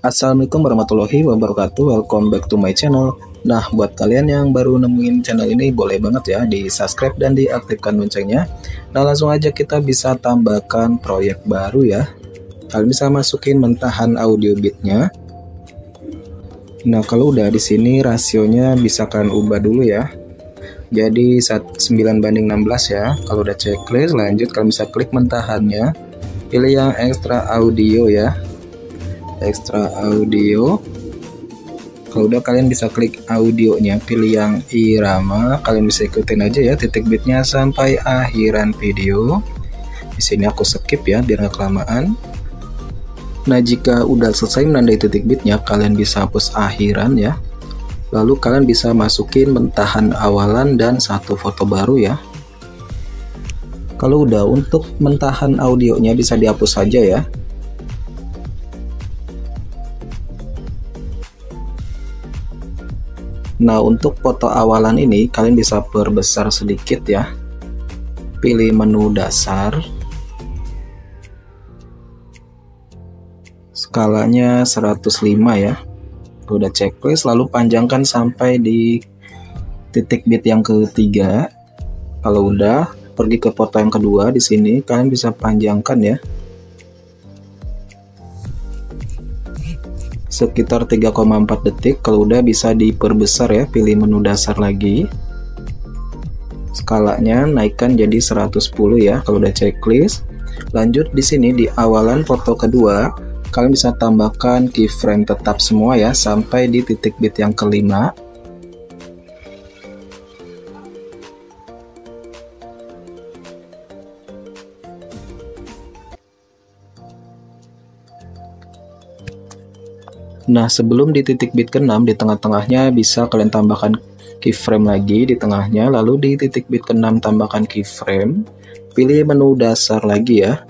Assalamualaikum warahmatullahi wabarakatuh. Welcome back to my channel. Nah, buat kalian yang baru nemuin channel ini, boleh banget ya di subscribe dan diaktifkan loncengnya. Nah, langsung aja kita bisa tambahkan proyek baru ya. Kalian bisa masukin mentahan audio bitnya. Nah, kalau udah di sini rasionya bisa kalian ubah dulu ya. Jadi 9:16 ya. Kalau udah checklist, lanjut kalian bisa klik mentahannya. Pilih yang extra audio ya. Extra audio. Kalau udah, kalian bisa klik audionya, pilih yang irama. Kalian bisa ikutin aja ya titik bitnya sampai akhiran video. Di sini aku skip ya biar nggak kelamaan. Nah, jika udah selesai menandai titik bitnya, kalian bisa hapus akhiran ya. Lalu kalian bisa masukin mentahan awalan dan satu foto baru ya. Kalau udah, untuk mentahan audionya bisa dihapus saja ya. Nah, untuk foto awalan ini kalian bisa perbesar sedikit ya. Pilih menu dasar. Skalanya 105 ya. Udah checklist, lalu panjangkan sampai di titik bit yang ketiga. Kalau udah, pergi ke foto yang kedua. Di sini kalian bisa panjangkan ya. Sekitar 3,4 detik. Kalau udah, bisa diperbesar ya, pilih menu dasar lagi. Skalanya naikkan jadi 110 ya kalau udah checklist. Lanjut, di sini di awalan foto kedua kalian bisa tambahkan keyframe tetap semua ya sampai di titik bit yang kelima. Nah, sebelum di titik bit ke-6, di tengah-tengahnya bisa kalian tambahkan keyframe lagi di tengahnya. Lalu di titik bit ke-6 tambahkan keyframe. Pilih menu dasar lagi ya.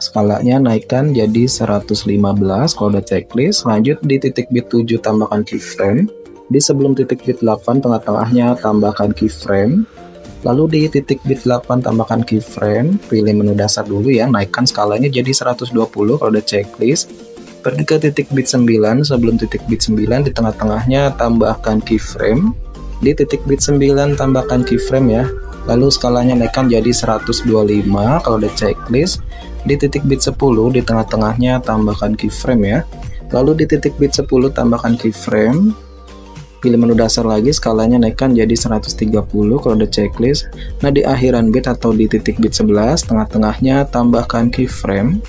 Skalanya naikkan jadi 115 kalau udah checklist. Lanjut, di titik bit 7 tambahkan keyframe. Di sebelum titik bit 8 tengah-tengahnya tambahkan keyframe. Lalu di titik bit 8 tambahkan keyframe. Pilih menu dasar dulu ya. Naikkan skalanya jadi 120 kalau udah checklist. Pergi ke titik bit 9, sebelum titik bit 9 di tengah-tengahnya tambahkan keyframe. Di titik bit 9 tambahkan keyframe ya. Lalu skalanya naikkan jadi 125 kalau udah checklist. Di titik bit 10 di tengah-tengahnya tambahkan keyframe ya. Lalu di titik bit 10 tambahkan keyframe. Pilih menu dasar lagi, skalanya naikkan jadi 130 kalau udah checklist. Nah, di akhiran bit atau di titik bit 11 tengah-tengahnya tambahkan keyframe.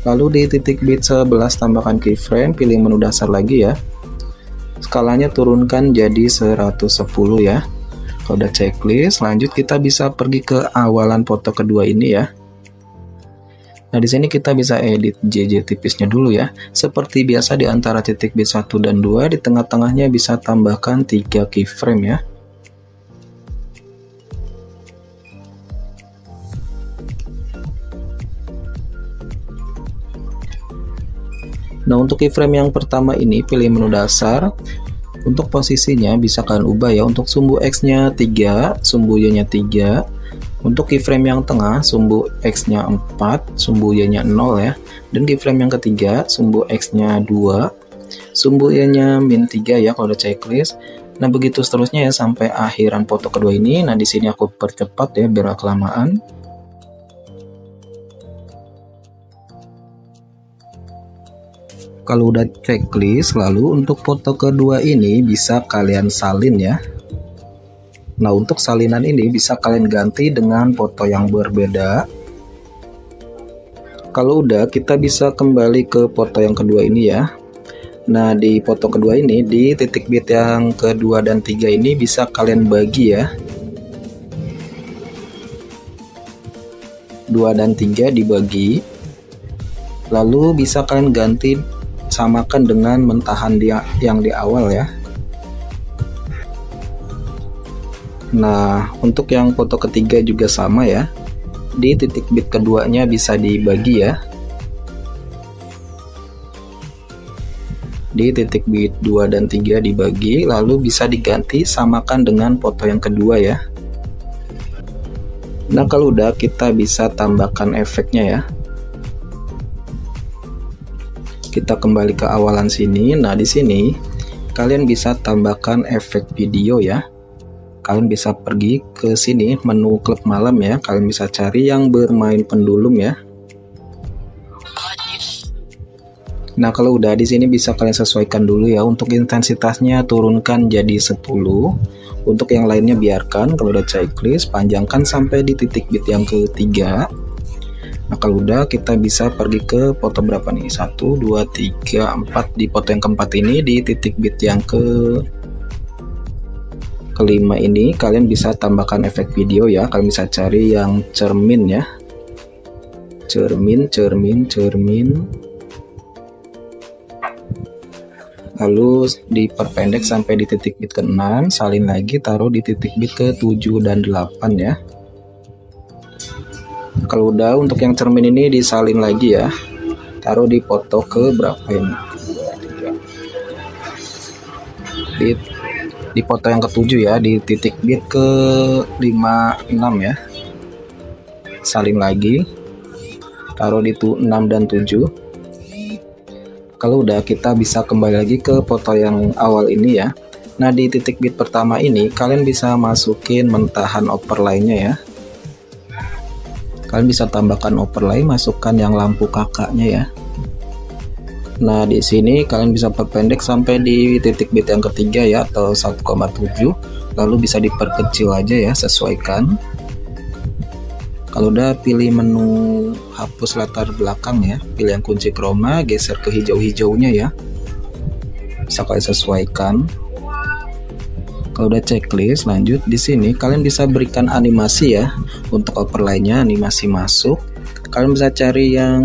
Lalu di titik bit 11 tambahkan keyframe, pilih menu dasar lagi ya. Skalanya turunkan jadi 110 ya. Kalau udah checklist, lanjut kita bisa pergi ke awalan foto kedua ini ya. Nah, di sini kita bisa edit JJ tipisnya dulu ya. Seperti biasa di antara titik bit 1 dan 2, di tengah-tengahnya bisa tambahkan 3 keyframe ya. Nah, untuk keyframe yang pertama ini pilih menu dasar. Untuk posisinya bisa kalian ubah ya. Untuk sumbu X-nya 3, sumbu Y-nya 3. Untuk keyframe yang tengah, sumbu X-nya 4, sumbu Y-nya 0 ya. Dan keyframe yang ketiga, sumbu X-nya 2, sumbu Y-nya -3 ya kalau udah checklist. Nah, begitu seterusnya ya sampai akhiran foto kedua ini. Nah, di sini aku percepat ya biar kelamaan. Kalau udah checklist, lalu untuk foto kedua ini bisa kalian salin ya. Nah, untuk salinan ini bisa kalian ganti dengan foto yang berbeda. Kalau udah, kita bisa kembali ke foto yang kedua ini ya. Nah, di foto kedua ini, di titik bit yang kedua dan 3 ini bisa kalian bagi ya. 2 dan 3 dibagi. Lalu bisa kalian ganti, samakan dengan mentahan yang di awal ya. Nah, untuk yang foto ketiga juga sama ya. Di titik bit keduanya bisa dibagi ya. Di titik bit 2 dan 3 dibagi, lalu bisa diganti samakan dengan foto yang kedua ya. Nah, kalau udah, kita bisa tambahkan efeknya ya. Kita kembali ke awalan sini. Nah, di sini kalian bisa tambahkan efek video ya. Kalian bisa pergi ke sini menu klub malam ya. Kalian bisa cari yang bermain pendulum ya. Nah, kalau udah di sini bisa kalian sesuaikan dulu ya. Untuk intensitasnya turunkan jadi 10. Untuk yang lainnya biarkan. Kalau udah checklist, panjangkan sampai di titik bit yang ketiga. Nah, kalau udah kita bisa pergi ke foto berapa nih? 1, 2, 3, 4. Di foto yang keempat ini di titik bit yang kelima ini kalian bisa tambahkan efek video ya. Kalian bisa cari yang cermin ya. Cermin. Lalu diperpendek sampai di titik bit ke-6, salin lagi, taruh di titik bit ke-7 dan 8 ya. Kalau udah, untuk yang cermin ini disalin lagi ya, taruh di foto ke berapa ini, di foto yang ke-7 ya, di titik bit ke-56 ya, salin lagi, taruh di 6 dan 7. Kalau udah, kita bisa kembali lagi ke foto yang awal ini ya. Nah, di titik bit pertama ini kalian bisa masukin mentahan overlay-nya ya. Kalian bisa tambahkan overlay, masukkan yang lampu kakaknya ya. Nah, di sini kalian bisa perpendek sampai di titik bit yang ketiga ya, atau 1,7. Lalu bisa diperkecil aja ya, sesuaikan. Kalau udah, pilih menu hapus latar belakang ya, pilih yang kunci chroma, geser ke hijau-hijaunya ya. Bisa kalian sesuaikan. Kalau udah checklist, lanjut. Di sini kalian bisa berikan animasi ya. Untuk overlay-nya, animasi masuk. Kalian bisa cari yang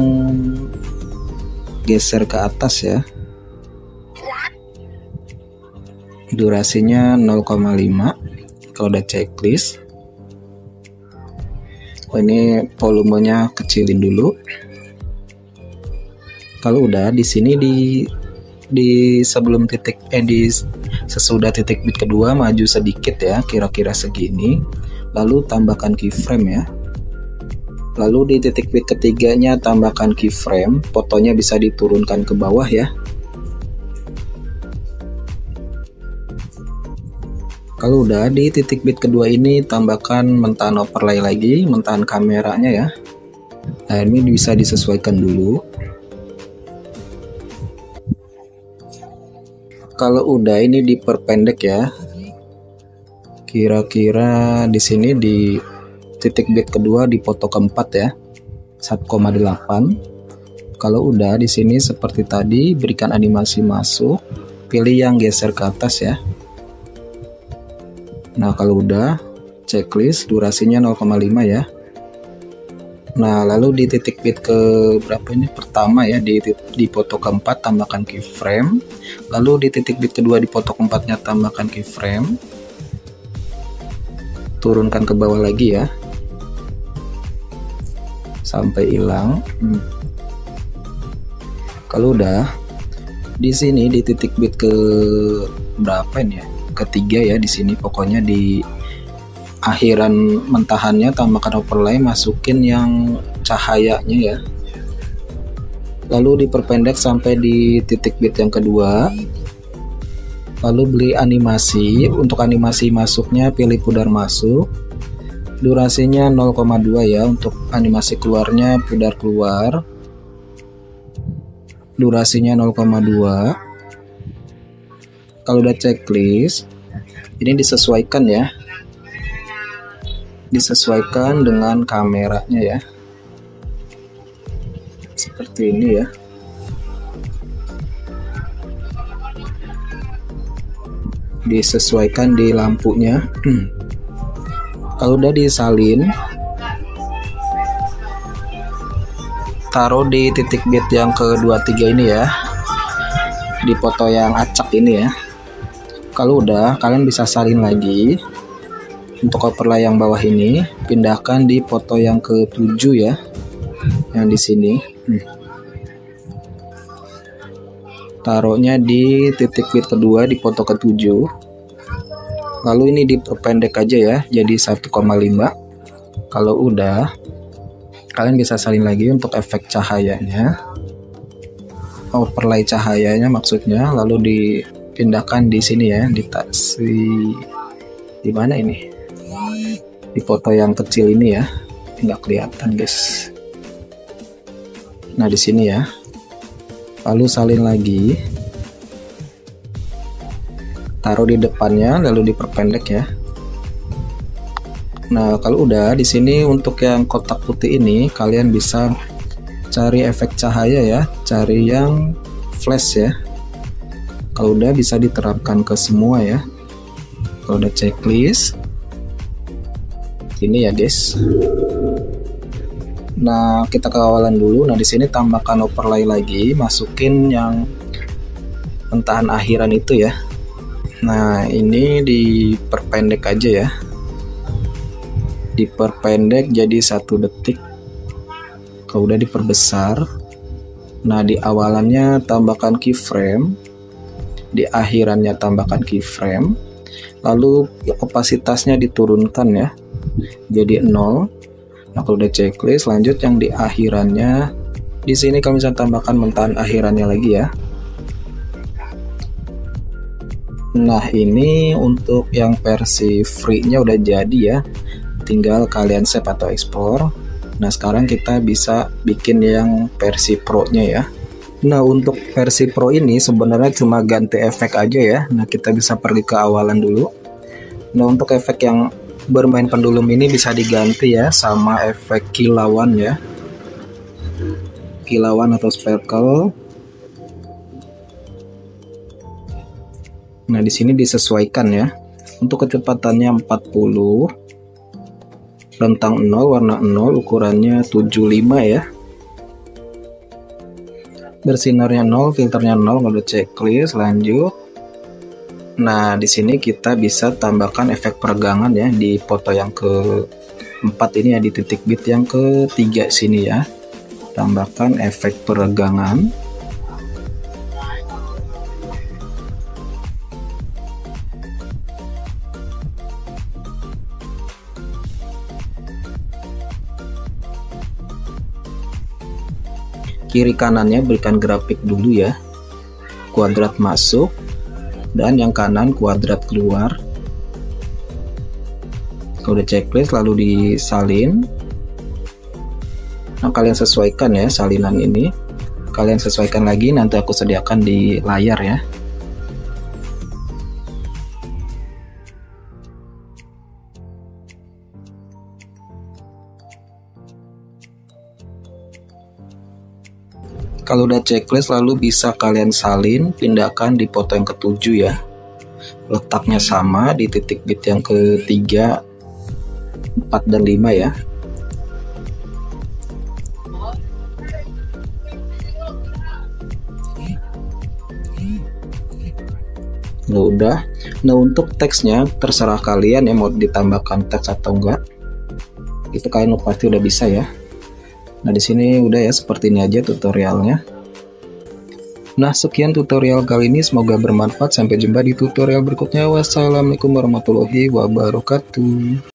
geser ke atas ya. Durasinya 0,5. Kalau udah checklist. Oh, ini volumenya kecilin dulu. Kalau udah, di sini di sebelum sesudah titik bit kedua maju sedikit ya, kira-kira segini, lalu tambahkan keyframe ya. Lalu di titik bit ketiganya tambahkan keyframe, fotonya bisa diturunkan ke bawah ya. Kalau udah, di titik bit kedua ini tambahkan mentahan overlay lagi, mentahan kameranya ya. Nah, ini bisa disesuaikan dulu. Kalau udah, ini diperpendek ya. Kira-kira di sini di titik bit kedua di foto keempat ya. 1,8. Kalau udah, di sini seperti tadi berikan animasi masuk, pilih yang geser ke atas ya. Nah, kalau udah checklist, durasinya 0,5 ya. Nah, lalu di titik bit ke berapa ini, pertama ya, di foto keempat tambahkan keyframe. Lalu di titik bit kedua di foto keempatnya tambahkan keyframe. Turunkan ke bawah lagi ya, sampai hilang. Kalau udah, di sini di titik bit ke berapa ini ya, ketiga ya, di sini pokoknya di akhiran mentahannya tambahkan overlay, masukin yang cahayanya ya. Lalu diperpendek sampai di titik bit yang kedua. Lalu beli animasi. Untuk animasi masuknya pilih pudar masuk. Durasinya 0,2 ya. Untuk animasi keluarnya pudar keluar. Durasinya 0,2. Kalau udah checklist, ini disesuaikan ya. Disesuaikan dengan kameranya ya, seperti ini ya. Disesuaikan di lampunya. Kalau udah disalin, taruh di titik bit yang ke-23 ini ya, di foto yang acak ini ya. Kalau udah, kalian bisa salin lagi. Untuk overlay yang bawah ini pindahkan di foto yang ke-7 ya, yang di sini. Taruhnya di titik bit kedua di foto ke-7. Lalu ini diperpendek aja ya, jadi 1,5. Kalau udah, kalian bisa salin lagi untuk efek cahayanya. overlay cahayanya maksudnya, lalu dipindahkan di sini ya, di mana ini? Di foto yang kecil ini ya, nggak kelihatan guys. Nah di sini ya, lalu salin lagi, taruh di depannya, lalu diperpendek ya. Nah kalau udah di sini untuk yang kotak putih ini, kalian bisa cari efek cahaya ya, cari yang flash ya. Kalau udah bisa diterapkan ke semua ya. Kalau udah checklist ini ya guys. Nah kita ke awalan dulu. Nah di sini tambahkan overlay lagi, masukin yang pentahan akhiran itu ya. Nah ini diperpendek aja ya, diperpendek jadi 1 detik. Kalau udah diperbesar. Nah di awalannya tambahkan keyframe, di akhirannya tambahkan keyframe, lalu opasitasnya diturunkan ya jadi 0. Nah kalau udah checklist, lanjut yang di akhirannya. Di sini kami bisa tambahkan mentahan akhirannya lagi ya. Nah ini untuk yang versi free-nya udah jadi ya, tinggal kalian save atau ekspor. Nah sekarang kita bisa bikin yang versi pro-nya ya. Nah untuk versi pro ini sebenarnya cuma ganti efek aja ya. Nah kita bisa pergi ke awalan dulu. Nah untuk efek yang bermain pendulum ini bisa diganti ya sama efek kilauan ya, kilauan atau sparkle. Nah di sini disesuaikan ya. Untuk kecepatannya 40, rentang 0, warna 0, ukurannya 75 ya. Bersinarnya 0, filternya 0, kalau checklist, lanjut. Nah, di sini kita bisa tambahkan efek peregangan ya di foto yang ke-4 ini ya, di titik bit yang ke-3 sini ya. Tambahkan efek peregangan. Kiri kanannya berikan grafik dulu ya. Kuadrat masuk. Dan yang kanan kuadrat keluar. Kalau udah checklist lalu disalin. Nah kalian sesuaikan ya salinan ini. Kalian sesuaikan lagi, nanti aku sediakan di layar ya. Kalau udah checklist lalu bisa kalian salin, pindahkan di foto yang ke-7 ya. Letaknya sama di titik bit yang ke-3, 4 dan 5 ya. Nah udah. Nah untuk teksnya terserah kalian ya, mau ditambahkan teks atau enggak. Itu kalian pasti udah bisa ya. Nah di sini udah ya, seperti ini aja tutorialnya. Nah sekian tutorial kali ini, semoga bermanfaat. Sampai jumpa di tutorial berikutnya. Wassalamualaikum warahmatullahi wabarakatuh.